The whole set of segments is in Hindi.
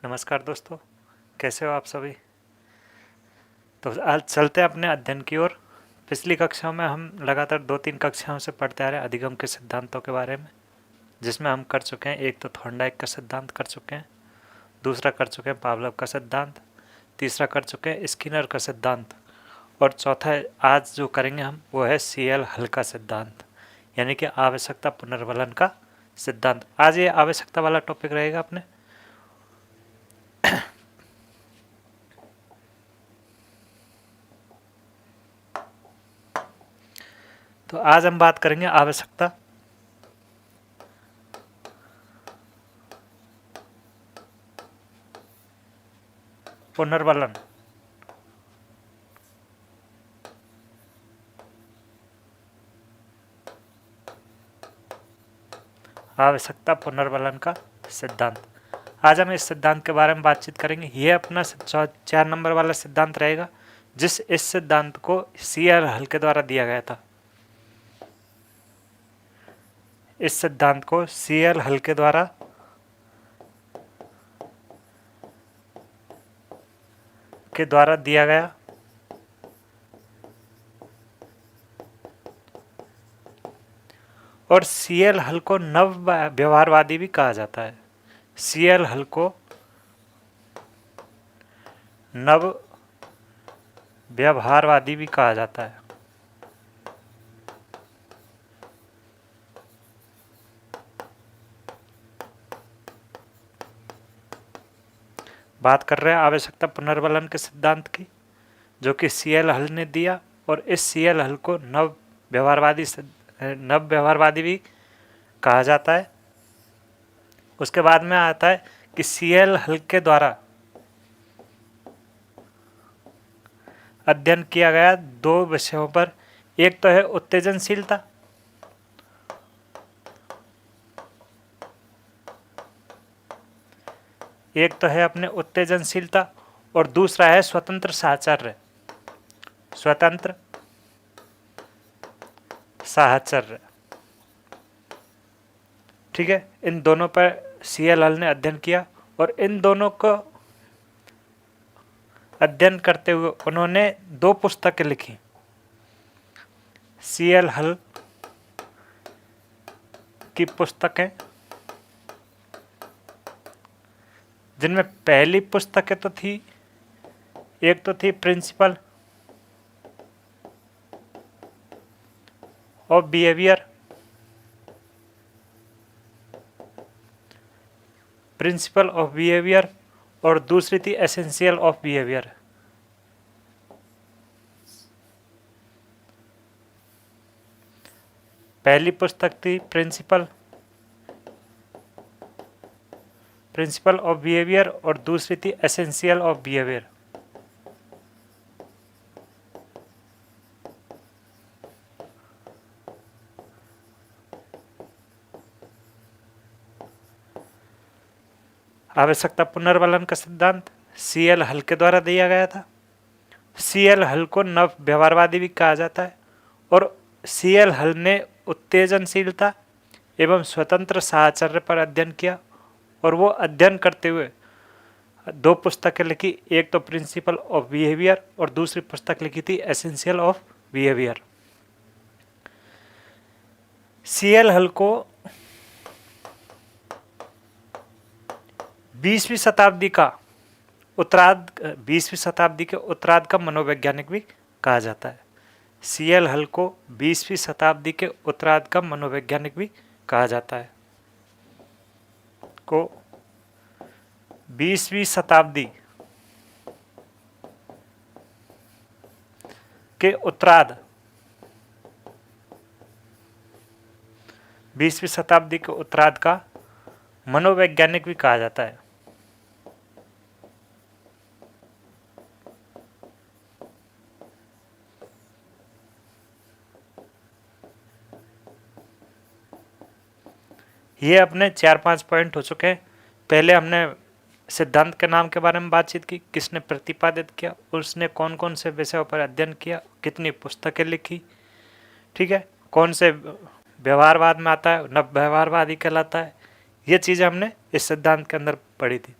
नमस्कार दोस्तों, कैसे हो आप सभी। तो आज चलते हैं अपने अध्ययन की ओर। पिछली कक्षाओं में हम लगातार 2-3 कक्षाओं से पढ़ते आ रहे हैं अधिगम के सिद्धांतों के बारे में, जिसमें हम कर चुके हैं एक तो थॉर्नडाइक का सिद्धांत कर चुके हैं, दूसरा कर चुके हैं पावलोव का सिद्धांत, तीसरा कर चुके हैं स्किनर का सिद्धांत, और चौथा आज जो करेंगे हम वो है CL हल का सिद्धांत, यानी कि आवश्यकता पुनर्वलन का सिद्धांत। आज ये आवश्यकता वाला टॉपिक रहेगा अपने। तो आज हम बात करेंगे आवश्यकता पुनर्वलन। आवश्यकता पुनर्वलन का सिद्धांत। आज हम इस सिद्धांत के बारे में बातचीत करेंगे। यह अपना 4 नंबर वाला सिद्धांत रहेगा, इस सिद्धांत को CL हल के द्वारा दिया गया था। इस सिद्धांत को CL हल के द्वारा दिया गया, और CL हल को नव व्यवहारवादी भी कहा जाता है। CL हल को नव व्यवहारवादी भी कहा जाता है। बात कर रहे हैं आवश्यकता पुनर्वलन के सिद्धांत की, जो कि CL हल ने दिया, और इस CL हल को नव व्यवहारवादी भी कहा जाता है। उसके बाद में आता है कि CL हल के द्वारा अध्ययन किया गया 2 विषयों पर। एक तो है उत्तेजनशीलता, और दूसरा है स्वतंत्र साहचर्य। ठीक है, इन दोनों पर CL हल ने अध्ययन किया, और इन दोनों को अध्ययन करते हुए उन्होंने 2 पुस्तकें लिखी। CL हल की पुस्तकें, जिनमें पहली पुस्तकें तो थी, एक तो थी प्रिंसिपल ऑफ बिहेवियर, और दूसरी थी एसेंशियल ऑफ बिहेवियर। पहली पुस्तक थी प्रिंसिपल ऑफ बिहेवियर, और दूसरी थी एसेंशियल ऑफ बिहेवियर। आवश्यकता पुनर्वलन का सिद्धांत CL हल के द्वारा दिया गया था। CL हल को नव व्यवहारवादी भी कहा जाता है, और CL हल ने उत्तेजनशीलता एवं स्वतंत्र साहचर्य पर अध्ययन किया, और वो अध्ययन करते हुए 2 पुस्तकें लिखी। एक तो प्रिंसिपल ऑफ बिहेवियर, और दूसरी पुस्तक लिखी थी एसेंशियल ऑफ बिहेवियर। CL हल को 20वीं शताब्दी के उत्तरार्ध का मनोवैज्ञानिक भी कहा जाता है। CL हल को 20वीं शताब्दी के उत्तरार्ध का मनोवैज्ञानिक भी कहा जाता है। 20वीं शताब्दी के उत्तरार्ध 20वीं शताब्दी के उत्तरार्ध का मनोवैज्ञानिक भी कहा जाता है। ये अपने 4-5 पॉइंट हो चुके हैं। पहले हमने सिद्धांत के नाम के बारे में बातचीत की, किसने प्रतिपादित किया, उसने कौन कौन से विषयों पर अध्ययन किया, कितनी पुस्तकें लिखी, ठीक है, कौन से व्यवहारवाद में आता है, नव व्यवहारवादी कहलाता है। ये चीज़ें हमने इस सिद्धांत के अंदर पढ़ी थी।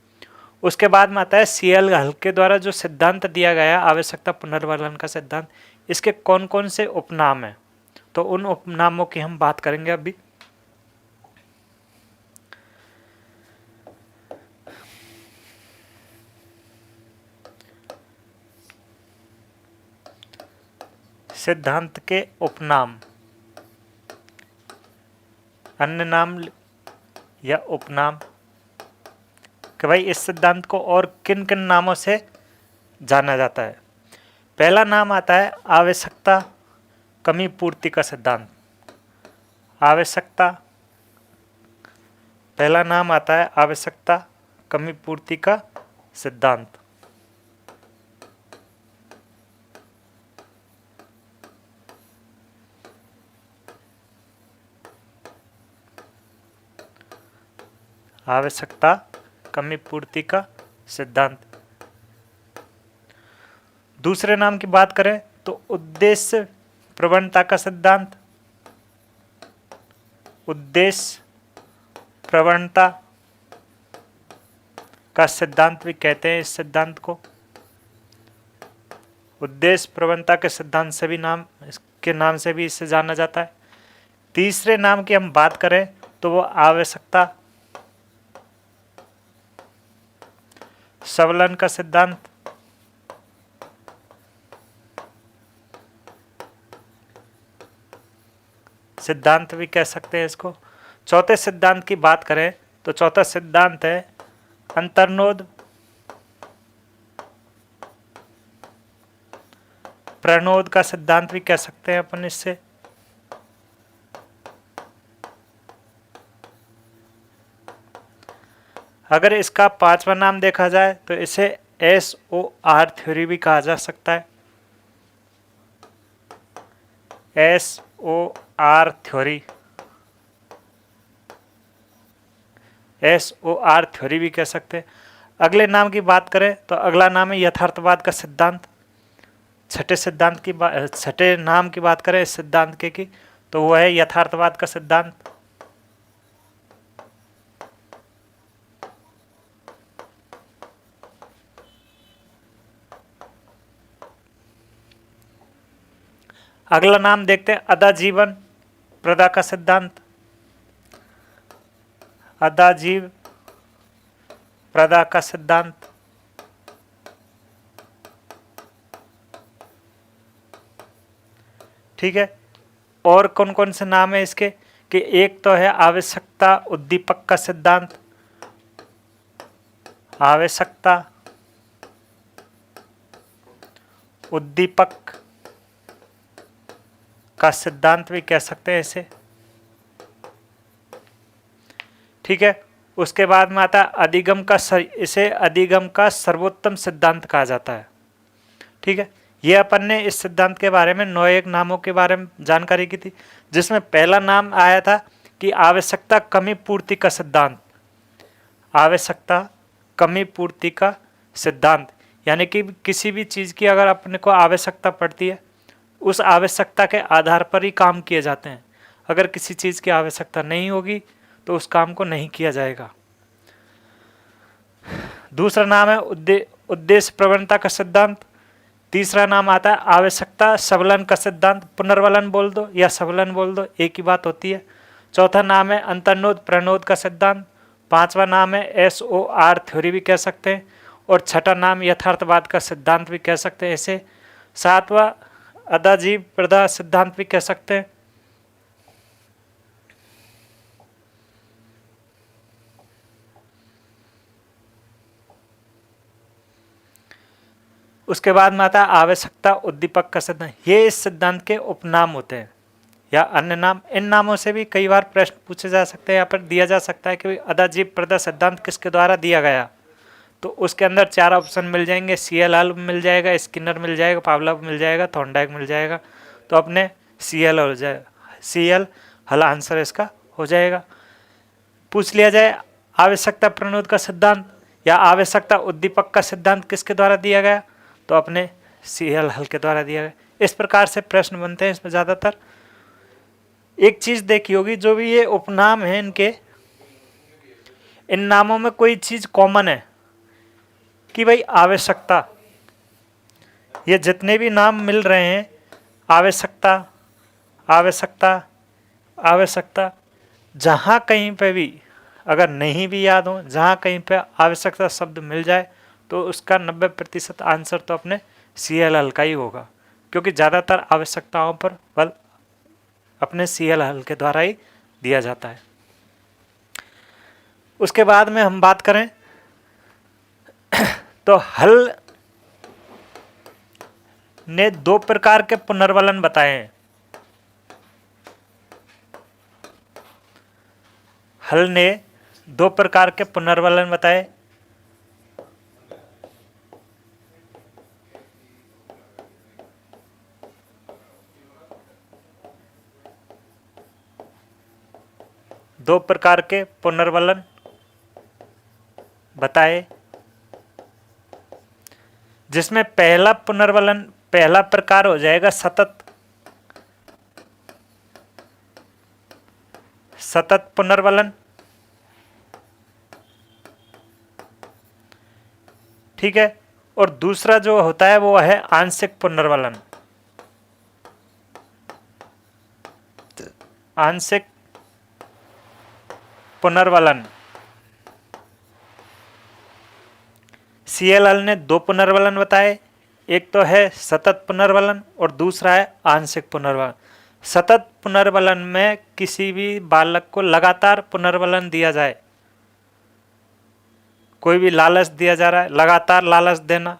उसके बाद में आता है सीएल हल के द्वारा जो सिद्धांत दिया गया आवश्यकता पुनर्वलन का सिद्धांत, इसके कौन कौन से उपनाम हैं, तो उन उपनामों की हम बात करेंगे अभी। सिद्धांत के उपनाम, अन्य नाम या उपनाम, कि भाई इस सिद्धांत को और किन किन नामों से जाना जाता है। पहला नाम आता है आवश्यकता कमी पूर्ति का सिद्धांत। आवश्यकता, पहला नाम आता है आवश्यकता कमी पूर्ति का सिद्धांत। आवश्यकता कमी पूर्ति का सिद्धांत। दूसरे नाम की बात करें तो उद्देश्य प्रवणता का सिद्धांत। उद्देश्य प्रवणता का सिद्धांत भी कहते हैं इस सिद्धांत को। उद्देश्य प्रवणता के सिद्धांत से भी नाम, इसके नाम से भी इसे जाना जाता है। तीसरे नाम की हम बात करें तो वो आवश्यकता सबलन का सिद्धांत। सिद्धांत भी कह सकते हैं इसको। चौथे सिद्धांत की बात करें तो चौथा सिद्धांत है अंतर्नोद प्रणोद का सिद्धांत भी कह सकते हैं अपन इससे। अगर इसका पांचवा नाम देखा जाए तो इसे SOR थ्योरी भी कहा जा सकता है। SOR थ्योरी, SOR थ्योरी भी कह सकते हैं। अगले नाम की बात करें तो अगला नाम है यथार्थवाद का सिद्धांत। छठे नाम की बात करें इस सिद्धांत के की तो वह है यथार्थवाद का सिद्धांत। अगला नाम देखते हैं अदाजीवन प्रदा का सिद्धांत। अदाजीव प्रदा का सिद्धांत। ठीक है, और कौन कौन से नाम है इसके कि एक तो है आवश्यकता उद्दीपक का सिद्धांत। आवश्यकता उद्दीपक का सिद्धांत भी कह सकते हैं इसे। ठीक है, उसके बाद में आता है अधिगम का, इसे अधिगम का सर्वोत्तम सिद्धांत कहा जाता है। ठीक है, ये अपन ने इस सिद्धांत के बारे में 9 नामों के बारे में जानकारी की थी, जिसमें पहला नाम आया था कि आवश्यकता कमी पूर्ति का सिद्धांत। आवश्यकता कमी पूर्ति का सिद्धांत यानी कि किसी भी चीज़ की अगर अपने को आवश्यकता पड़ती है उस आवश्यकता के आधार पर ही काम किए जाते हैं। अगर किसी चीज़ की आवश्यकता नहीं होगी तो उस काम को नहीं किया जाएगा। दूसरा नाम है उद्देश्य प्रवणता का सिद्धांत। तीसरा नाम आता है आवश्यकता सबलन का सिद्धांत। पुनर्वलन बोल दो या सबलन बोल दो, एक ही बात होती है। चौथा नाम है अंतर्नोद प्रणोद का सिद्धांत। पांचवा नाम है SOR थ्योरी भी कह सकते हैं। और छठा नाम यथार्थवाद का सिद्धांत भी कह सकते हैं इसे। सातवां अदाजीव प्रदा सिद्धांत भी कह सकते हैं। उसके बाद में आता है आवश्यकता उद्दीपक का सिद्धांत। ये इस सिद्धांत के उपनाम होते हैं या अन्य नाम। इन नामों से भी कई बार प्रश्न पूछे जा सकते हैं, या फिर दिया जा सकता है कि अदाजीव प्रदा सिद्धांत किसके द्वारा दिया गया, तो उसके अंदर 4 ऑप्शन मिल जाएंगे। CL हल मिल जाएगा, स्किनर मिल जाएगा, पावलोव मिल जाएगा, थॉर्नडाइक मिल जाएगा। तो अपने CL हो जाएगा, CL हल आंसर इसका हो जाएगा। पूछ लिया जाए आवश्यकता प्रणोद का सिद्धांत या आवश्यकता उद्दीपक का सिद्धांत किसके द्वारा दिया गया, तो अपने CL हल के द्वारा दिया गया। इस प्रकार से प्रश्न बनते हैं इसमें। ज़्यादातर एक चीज़ देखी होगी, जो भी ये उपनाम है इनके, इन नामों में कोई चीज़ कॉमन है कि भाई आवश्यकता, ये जितने भी नाम मिल रहे हैं, आवश्यकता आवश्यकता आवश्यकता, जहाँ कहीं पे भी अगर नहीं भी याद हो, जहाँ कहीं पे आवश्यकता शब्द मिल जाए तो उसका 90% आंसर तो अपने CL का ही होगा, क्योंकि ज़्यादातर आवश्यकताओं पर बल अपने CL के द्वारा ही दिया जाता है। उसके बाद में हम बात करें तो हल ने 2 प्रकार के पुनर्वलन बताए हैं। हल ने 2 प्रकार के पुनर्वलन बताए। दो प्रकार के पुनर्वलन बताए, जिसमें पहला पुनर्वलन, पहला प्रकार हो जाएगा सतत पुनर्वलन, ठीक है। और दूसरा जो होता है वो है आंशिक पुनर्वलन। आंशिक पुनर्वलन, CL ने 2 पुनर्वलन बताए, एक तो है सतत पुनर्वलन और दूसरा है आंशिक पुनर्वलन। सतत पुनर्वलन में किसी भी बालक को लगातार पुनर्वलन दिया जाए, कोई भी लालच दिया जा रहा है, लगातार लालच देना,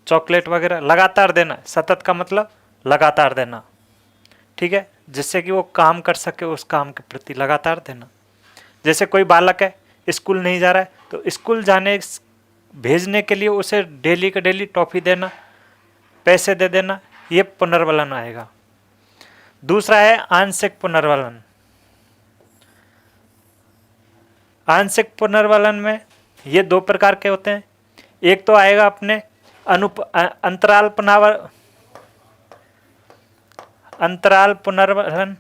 चॉकलेट वगैरह लगातार देना, सतत का मतलब लगातार देना, ठीक है, जिससे कि वो काम कर सके, उस काम के प्रति लगातार देना। जैसे कोई बालक है, स्कूल नहीं जा रहा है, तो स्कूल जाने भेजने के लिए उसे डेली का डेली टॉफी देना, पैसे दे देना, ये पुनर्वलन आएगा। दूसरा है आंशिक पुनर्वलन। आंशिक पुनर्वलन में ये 2 प्रकार के होते हैं। एक तो आएगा अपने अंतराल पुनर्वलन,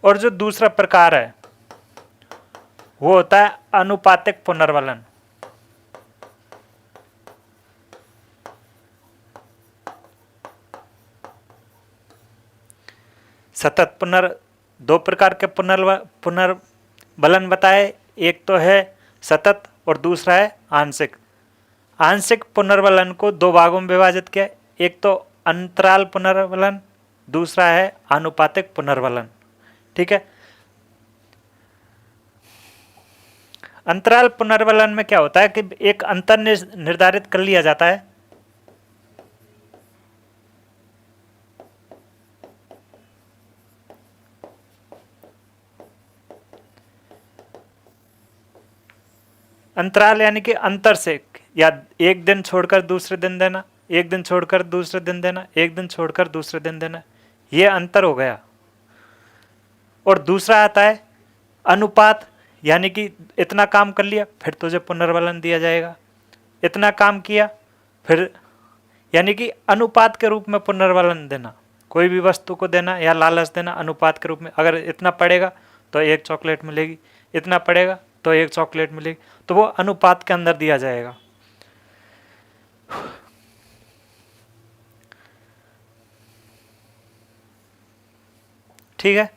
और जो दूसरा प्रकार है वो होता है अनुपातिक पुनर्वलन। सतत 2 प्रकार के पुनर्वलन बताए, एक तो है सतत और दूसरा है आंशिक। आंशिक पुनर्वलन को 2 भागों में विभाजित किया, एक तो अंतराल पुनर्वलन, दूसरा है आनुपातिक पुनर्वलन, ठीक है। अंतराल पुनर्वलन में क्या होता है कि एक अंतर निर्धारित कर लिया जाता है, अंतराल यानी कि अंतर से, या एक दिन छोड़कर दूसरे दिन देना, एक दिन छोड़कर दूसरे दिन देना, एक दिन छोड़कर दूसरे दिन देना, ये अंतर हो गया। और दूसरा आता है अनुपात, यानी कि इतना काम कर लिया फिर तुझे पुनर्वलन दिया जाएगा, इतना काम किया फिर, यानी कि अनुपात के रूप में पुनर्वलन देना, कोई भी वस्तु को देना या लालच देना अनुपात के रूप में। अगर इतना पड़ेगा तो 1 चॉकलेट मिलेगी, इतना पड़ेगा तो 1 चॉकलेट मिलेगी, तो वो अनुपात के अंदर दिया जाएगा। ठीक है।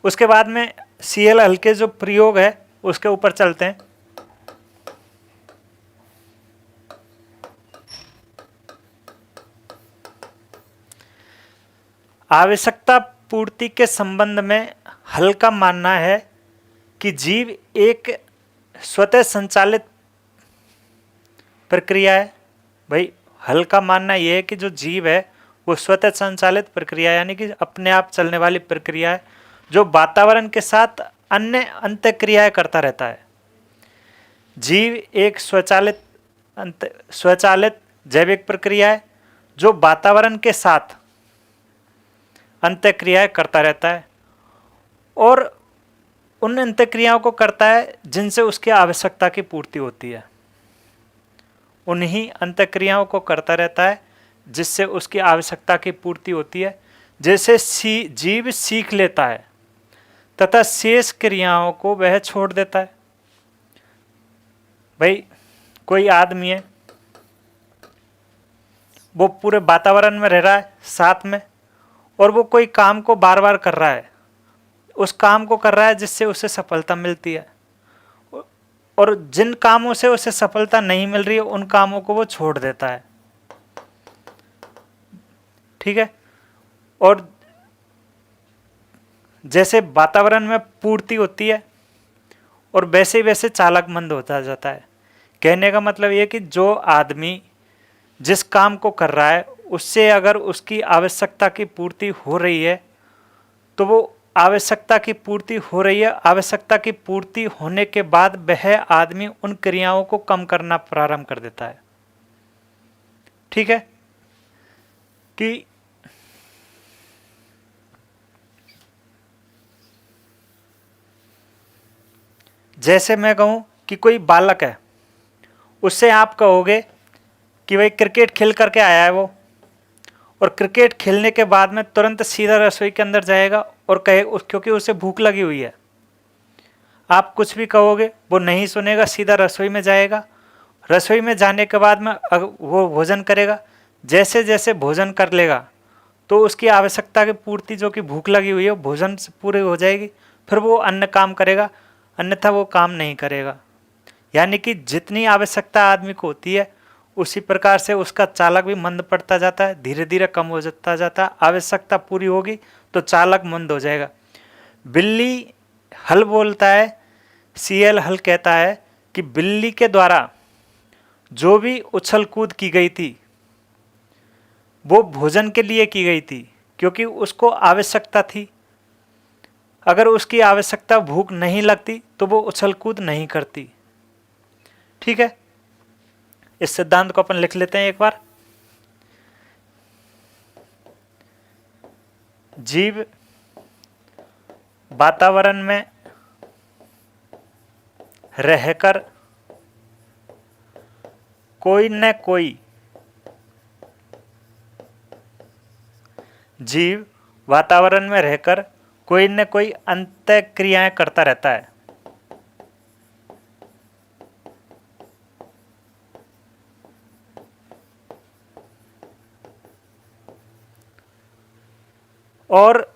उसके बाद में CL के जो प्रयोग है उसके ऊपर चलते हैं। आवश्यकता पूर्ति के संबंध में हल का मानना है कि जीव एक स्वतः संचालित प्रक्रिया है। भाई हल का मानना यह है कि जो जीव है वो स्वतः संचालित प्रक्रिया, यानी कि अपने आप चलने वाली प्रक्रिया है, जो वातावरण के साथ अन्य अंतःक्रियाएं करता रहता है। जीव एक स्वचालित जैविक प्रक्रिया है जो वातावरण के साथ अंतःक्रियाएं करता रहता है, और उन अंतःक्रियाओं को करता है जिनसे उसकी आवश्यकता की पूर्ति होती है। उन्हीं अंतःक्रियाओं को करता रहता है जिससे उसकी आवश्यकता की पूर्ति होती है। जैसे जीव सीख लेता है, तथा शेष क्रियाओं को वह छोड़ देता है। भाई कोई आदमी है, वो पूरे वातावरण में रह रहा है साथ में, और वो कोई काम को बार बार कर रहा है, उस काम को कर रहा है जिससे उसे सफलता मिलती है, और जिन कामों से उसे सफलता नहीं मिल रही है उन कामों को वो छोड़ देता है। ठीक है। और जैसे वातावरण में पूर्ति होती है और वैसे वैसे चालक मंद होता जाता है। कहने का मतलब ये कि जो आदमी जिस काम को कर रहा है उससे अगर उसकी आवश्यकता की पूर्ति हो रही है तो वो आवश्यकता की पूर्ति हो रही है, आवश्यकता की पूर्ति होने के बाद वह आदमी उन क्रियाओं को कम करना प्रारंभ कर देता है। ठीक है। कि जैसे मैं कहूं कि कोई बालक है, उससे आप कहोगे कि भाई क्रिकेट खेल करके आया है वो, और क्रिकेट खेलने के बाद में तुरंत सीधा रसोई के अंदर जाएगा और कहे क्योंकि उसे भूख लगी हुई है। आप कुछ भी कहोगे वो नहीं सुनेगा, सीधा रसोई में जाएगा। रसोई में जाने के बाद में वो भोजन करेगा। जैसे जैसे भोजन कर लेगा तो उसकी आवश्यकता की पूर्ति, जो कि भूख लगी हुई है, भोजन से पूरी हो जाएगी। फिर वो अन्य काम करेगा, अन्यथा वो काम नहीं करेगा। यानी कि जितनी आवश्यकता आदमी को होती है उसी प्रकार से उसका चालक भी मंद पड़ता जाता है, धीरे धीरे कम हो जाता है। आवश्यकता पूरी होगी तो चालक मंद हो जाएगा। बिल्ली हल बोलता है, सीएल हल कहता है कि बिल्ली के द्वारा जो भी उछल कूद की गई थी वो भोजन के लिए की गई थी, क्योंकि उसको आवश्यकता थी। अगर उसकी आवश्यकता भूख नहीं लगती तो वो उछल कूद नहीं करती। ठीक है। इस सिद्धांत को अपन लिख लेते हैं एक बार। जीव वातावरण में रहकर कोई न कोई जीव वातावरण में रहकर कोई न कोई अंतःक्रियाएं करता रहता है। और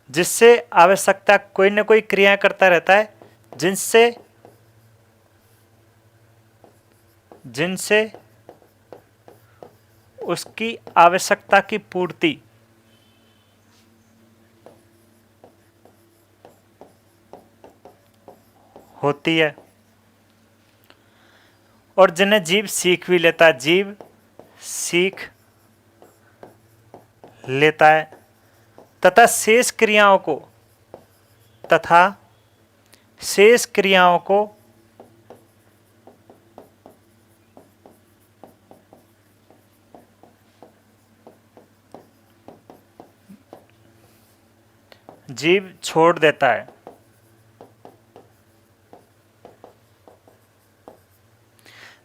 जिससे आवश्यकता, कोई न कोई क्रियाएं करता रहता है जिनसे उसकी आवश्यकता की पूर्ति होती है, और जिन्हें जीव सीख भी लेता है। जीव सीख लेता है तथा शेष क्रियाओं को जीव छोड़ देता है।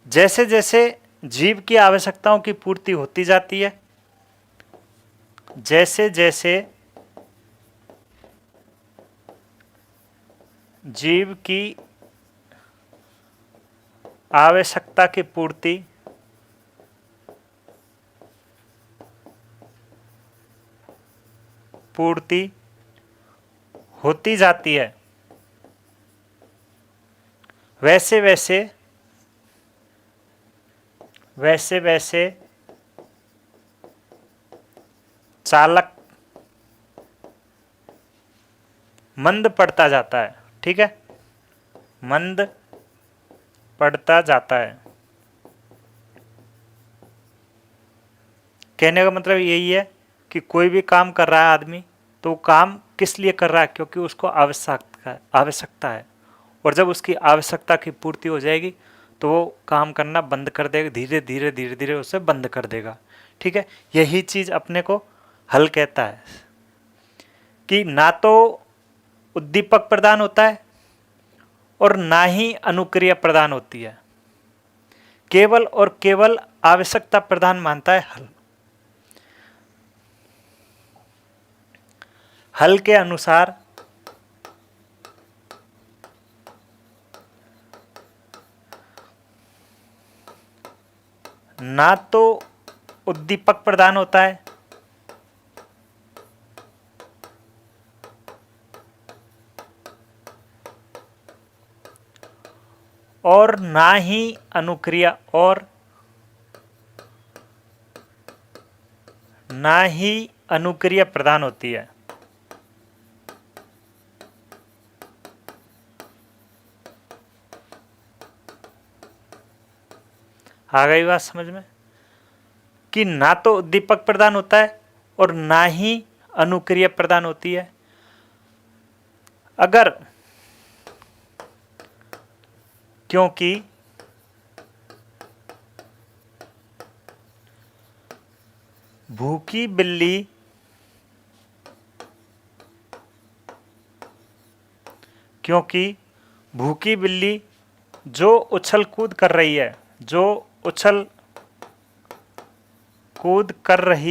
जैसे जैसे जीव की आवश्यकताओं की पूर्ति होती जाती है, जैसे जैसे जीव की आवश्यकता की पूर्ति होती जाती है, वैसे वैसे चालक मंद पड़ता जाता है। ठीक है। मंद पड़ता जाता है। कहने का मतलब यही है कि कोई भी काम कर रहा है आदमी तो काम किस लिए कर रहा है, क्योंकि उसको आवश्यकता है। और जब उसकी आवश्यकता की पूर्ति हो जाएगी तो वो काम करना बंद कर देगा, धीरे धीरे उसे बंद कर देगा। ठीक है। यही चीज़ अपने को हल कहता है कि ना तो उद्दीपक प्रदान होता है और ना ही अनुक्रिया प्रदान होती है, केवल और केवल आवश्यकता प्रदान मानता है हल। हल के अनुसार ना तो उद्दीपक प्रदान होता है और ना ही अनुक्रिया प्रदान होती है। आ गई बात समझ में कि ना तो उद्दीपक प्रदान होता है और ना ही अनुक्रिया प्रदान होती है। अगर क्योंकि भूखी बिल्ली जो उछल कूद कर रही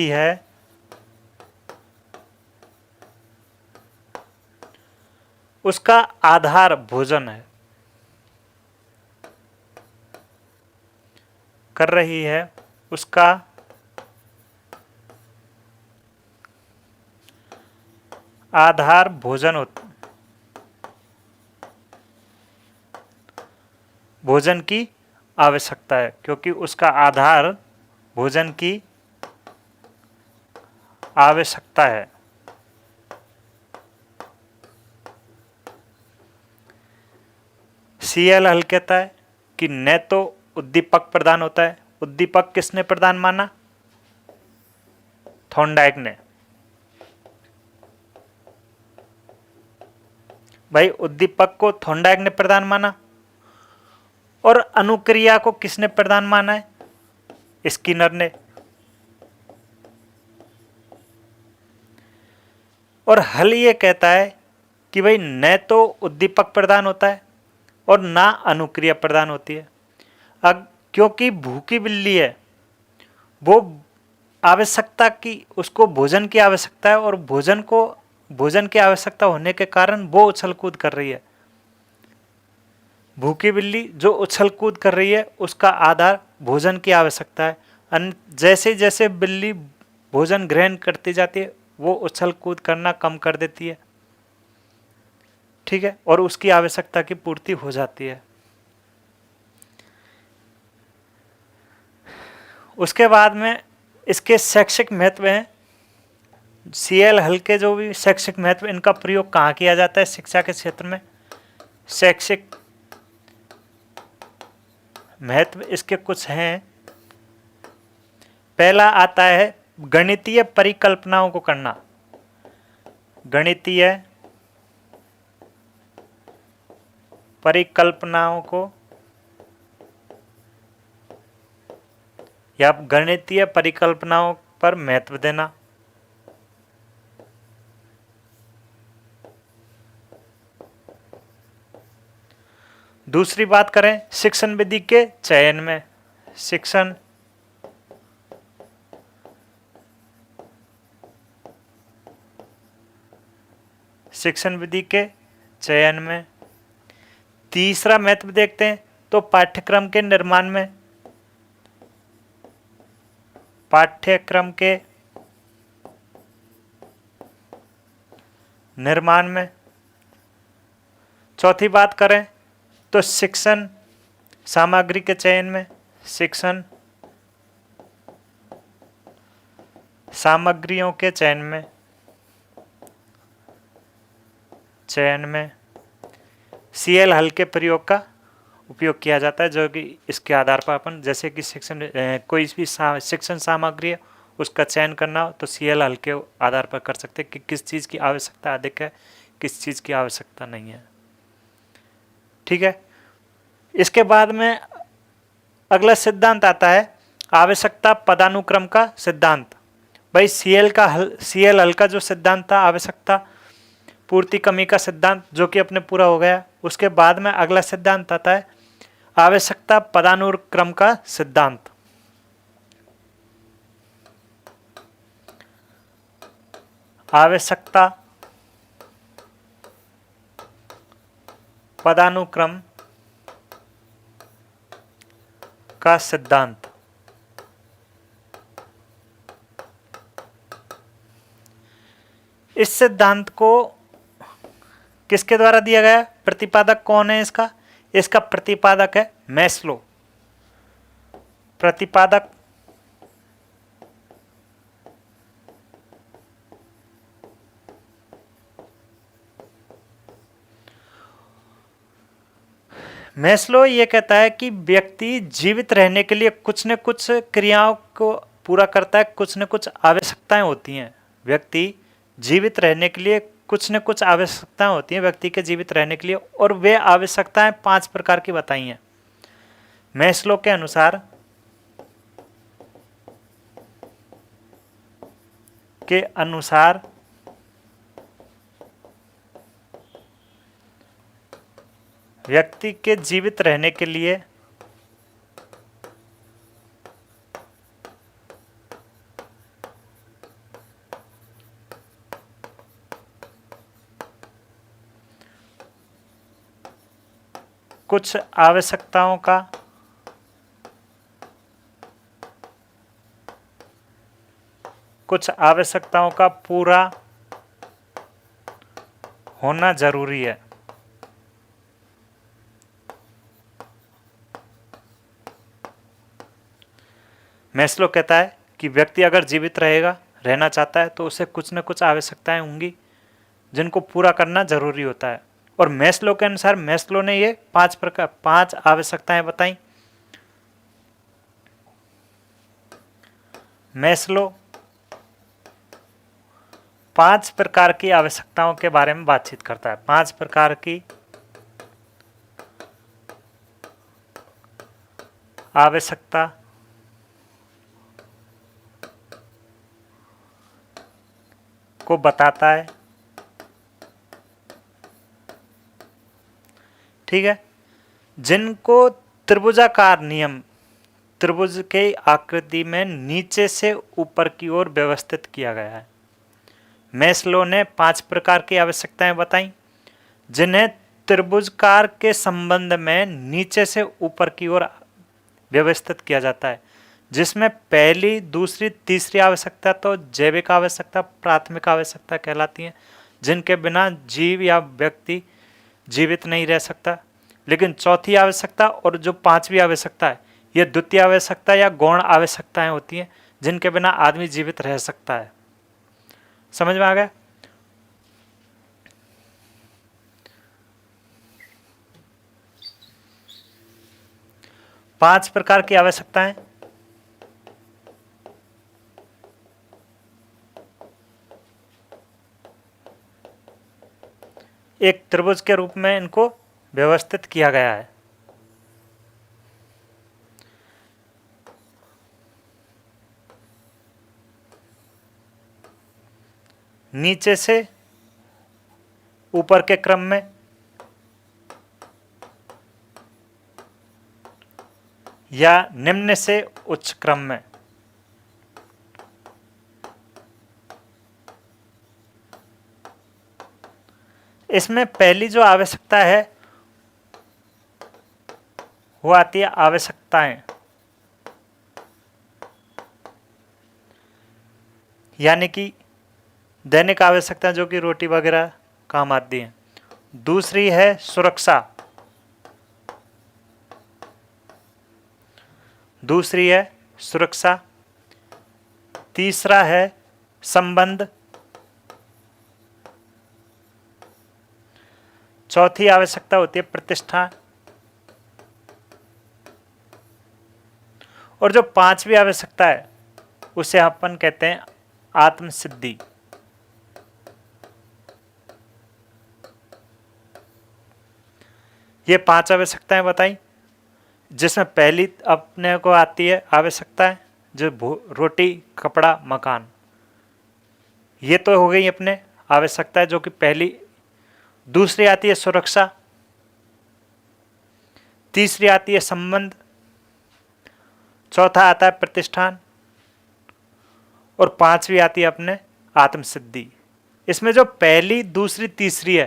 है उसका आधार भोजन है। कर रही है उसका आधार भोजन की आवश्यकता है, क्योंकि उसका आधार भोजन की आवश्यकता है। CL हल कहता है कि न तो उद्दीपक प्रदान होता है। उद्दीपक किसने प्रदान माना? थॉर्नडाइक ने। भाई उद्दीपक को थॉर्नडाइक ने प्रदान माना और अनुक्रिया को किसने प्रदान माना है? स्किनर ने। और हल ये कहता है कि भाई न तो उद्दीपक प्रदान होता है और ना अनुक्रिया प्रदान होती है। अब क्योंकि भूखी बिल्ली है, वो आवश्यकता की उसको भोजन की आवश्यकता है और भोजन की आवश्यकता होने के कारण वो उछल कूद कर रही है। भूखी बिल्ली जो उछल कूद कर रही है उसका आधार भोजन की आवश्यकता है। जैसे जैसे बिल्ली भोजन ग्रहण करती जाती है वो उछल कूद करना कम कर देती है, ठीक है, और उसकी आवश्यकता की पूर्ति हो जाती है। उसके बाद में इसके शैक्षिक महत्व हैं। CL हल के जो भी शैक्षिक महत्व, इनका प्रयोग कहाँ किया जाता है शिक्षा के क्षेत्र में? शैक्षिक महत्व इसके कुछ हैं। पहला आता है गणितीय परिकल्पनाओं को करना। गणितीय परिकल्पनाओं को या गणितीय परिकल्पनाओं पर महत्व देना। दूसरी बात करें शिक्षण विधि के चयन में। शिक्षण विधि के चयन में। तीसरा महत्व देखते हैं तो पाठ्यक्रम के निर्माण में। पाठ्यक्रम के निर्माण में। चौथी बात करें तो शिक्षण सामग्री के चयन में। शिक्षण सामग्रियों के चयन में CL हल के प्रयोग का उपयोग किया जाता है, जो कि इसके आधार पर अपन जैसे कि कोई भी शिक्षण सामग्री है उसका चयन करना हो तो CL हल के आधार पर कर सकते हैं कि किस चीज़ की आवश्यकता अधिक है, किस चीज़ की आवश्यकता नहीं है, ठीक है। इसके बाद में अगला सिद्धांत आता है आवश्यकता पदानुक्रम का सिद्धांत। भाई CL हल का जो सिद्धांत था आवश्यकता पूर्ति कमी का सिद्धांत, जो कि अपने पूरा हो गया। उसके बाद में अगला सिद्धांत आता है आवश्यकता पदानुक्रम का सिद्धांत। आवश्यकता पदानुक्रम का सिद्धांत। इस सिद्धांत को किसके द्वारा दिया गया? प्रतिपादक कौन है इसका? इसका प्रतिपादक है मैस्लो। प्रतिपादक मैस्लो ये कहता है कि व्यक्ति जीवित रहने के लिए कुछ न कुछ क्रियाओं को पूरा करता है, कुछ न कुछ आवश्यकताएं होती हैं। व्यक्ति जीवित रहने के लिए कुछ न कुछ आवश्यकताएं होती हैं व्यक्ति के जीवित रहने के लिए, और वे आवश्यकताएं 5 प्रकार की बताई हैं मैस्लो के अनुसार। व्यक्ति के जीवित रहने के लिए कुछ आवश्यकताओं का पूरा होना जरूरी है। मैस्लो कहता है कि व्यक्ति अगर जीवित रहना चाहता है तो उसे कुछ न कुछ आवश्यकताएं होंगी जिनको पूरा करना जरूरी होता है। और मैस्लो के अनुसार मैस्लो ने ये 5 आवश्यकताएं बताई। मैस्लो 5 प्रकार की आवश्यकताओं के बारे में बातचीत करता है। 5 प्रकार की आवश्यकता को बताता है। ठीक है, जिनको त्रिभुजाकार नियम, त्रिभुज के आकृति में नीचे से ऊपर की ओर व्यवस्थित किया गया है। मैस्लो ने 5 प्रकार की आवश्यकताएं बताई जिन्हें त्रिभुजकार के संबंध में नीचे से ऊपर की ओर व्यवस्थित किया जाता है, जिसमें पहली, दूसरी, तीसरी आवश्यकता तो जैविक आवश्यकता, प्राथमिक आवश्यकता कहलाती हैं, जिनके बिना जीव या व्यक्ति जीवित नहीं रह सकता। लेकिन चौथी आवश्यकता और जो 5वीं आवश्यकता है, ये द्वितीय आवश्यकता या गौण आवश्यकताएं होती हैं जिनके बिना आदमी जीवित रह सकता है। समझ में आ गया? पांच प्रकार की आवश्यकताएं। एक त्रिभुज के रूप में इनको व्यवस्थित किया गया है। नीचे से ऊपर के क्रम में या निम्न से उच्च क्रम में। इसमें पहली जो आवश्यकता है वो आती है आवश्यकताएं, यानी कि दैनिक आवश्यकता जो कि रोटी वगैरह काम आती हैं। दूसरी है सुरक्षा, तीसरा है संबंध, चौथी आवश्यकता होती है प्रतिष्ठा, और जो 5वीं आवश्यकता है उसे अपन कहते हैं आत्मसिद्धि। ये 5 आवश्यकताएं बताई, जिसमें पहली अपने को आती है आवश्यकता है जो रोटी, कपड़ा, मकान। ये तो हो गई अपने आवश्यकता जो कि पहली। दूसरी आती है सुरक्षा, तीसरी आती है संबंध, चौथा आता है प्रतिष्ठान, और 5वीं आती है अपने आत्मसिद्धि। इसमें जो पहली, दूसरी, तीसरी है,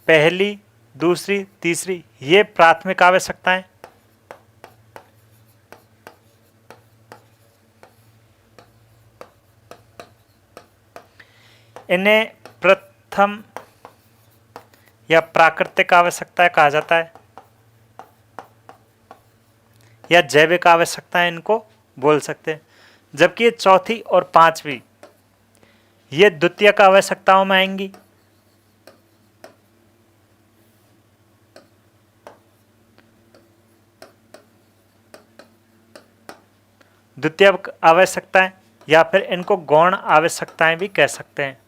पहली, दूसरी, तीसरी, ये प्राथमिक आवश्यकताएं। इन्हें प्रथम या प्राकृतिक आवश्यकताएं कहा जाता है, या जैविक आवश्यकताएं इनको बोल सकते हैं। जबकि ये चौथी और पांचवी ये द्वितीयक आवश्यकताओं में आएंगी। द्वितीयक आवश्यकताएं या फिर इनको गौण आवश्यकताएं भी कह सकते हैं।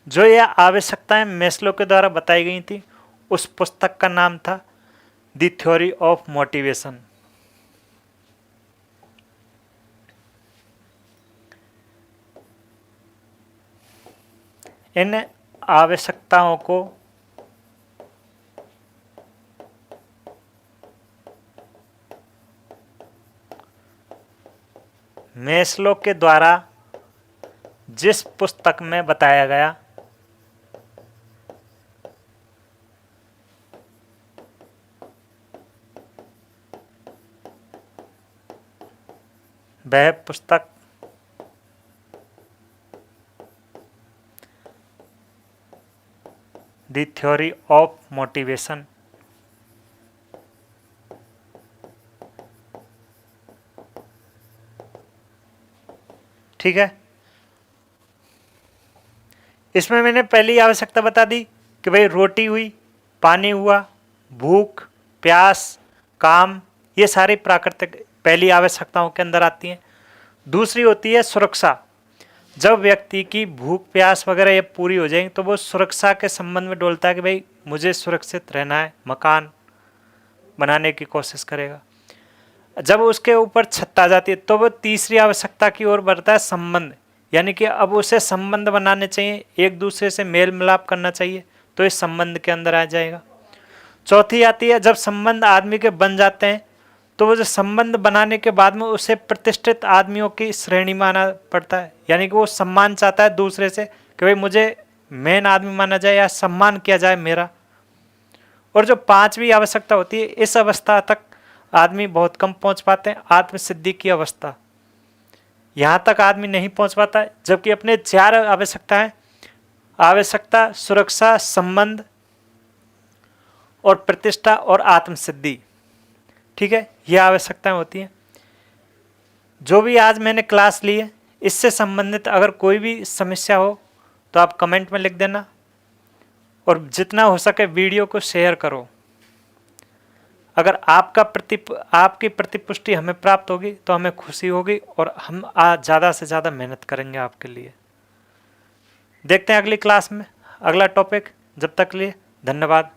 जो यह आवश्यकताएं मैस्लो के द्वारा बताई गई थी, उस पुस्तक का नाम था द थ्योरी ऑफ मोटिवेशन। इन आवश्यकताओं को मैस्लो के द्वारा जिस पुस्तक में बताया गया, वह पुस्तक द थ्योरी ऑफ मोटिवेशन ठीक है। इसमें मैंने पहली आवश्यकता बता दी कि भाई रोटी हुई, पानी हुआ, भूख, प्यास, काम, ये सारी प्राकृतिक पहली आवश्यकताओं के अंदर आती हैं। दूसरी होती है सुरक्षा। जब व्यक्ति की भूख प्यास वगैरह ये पूरी हो जाएंगी तो वो सुरक्षा के संबंध में डोलता है कि भाई मुझे सुरक्षित रहना है, मकान बनाने की कोशिश करेगा। जब उसके ऊपर छत आ जाती है तो वो तीसरी आवश्यकता की ओर बढ़ता है, संबंध। यानी कि अब उसे संबंध बनाने चाहिए, एक दूसरे से मेल मिलाप करना चाहिए, तो इस संबंध के अंदर आ जाएगा। चौथी आती है जब संबंध आदमी के बन जाते हैं तो वो जो संबंध बनाने के बाद में उसे प्रतिष्ठित आदमियों की श्रेणी माना पड़ता है। यानी कि वो सम्मान चाहता है दूसरे से कि भाई मुझे मेन आदमी माना जाए या सम्मान किया जाए मेरा। और जो पांचवी आवश्यकता होती है, इस अवस्था तक आदमी बहुत कम पहुंच पाते हैं, आत्मसिद्धि की अवस्था, यहाँ तक आदमी नहीं पहुंच पाता है। जबकि अपने चार आवश्यकताएं, आवश्यकता, सुरक्षा, संबंध और प्रतिष्ठा और आत्मसिद्धि, ठीक है, ये आवश्यकताएं होती हैं। जो भी आज मैंने क्लास ली है इससे संबंधित अगर कोई भी समस्या हो तो आप कमेंट में लिख देना, और जितना हो सके वीडियो को शेयर करो। अगर आपकी प्रतिपुष्टि हमें प्राप्त होगी तो हमें खुशी होगी और हम ज़्यादा से ज़्यादा मेहनत करेंगे आपके लिए। देखते हैं अगली क्लास में अगला टॉपिक। जब तक लिए धन्यवाद।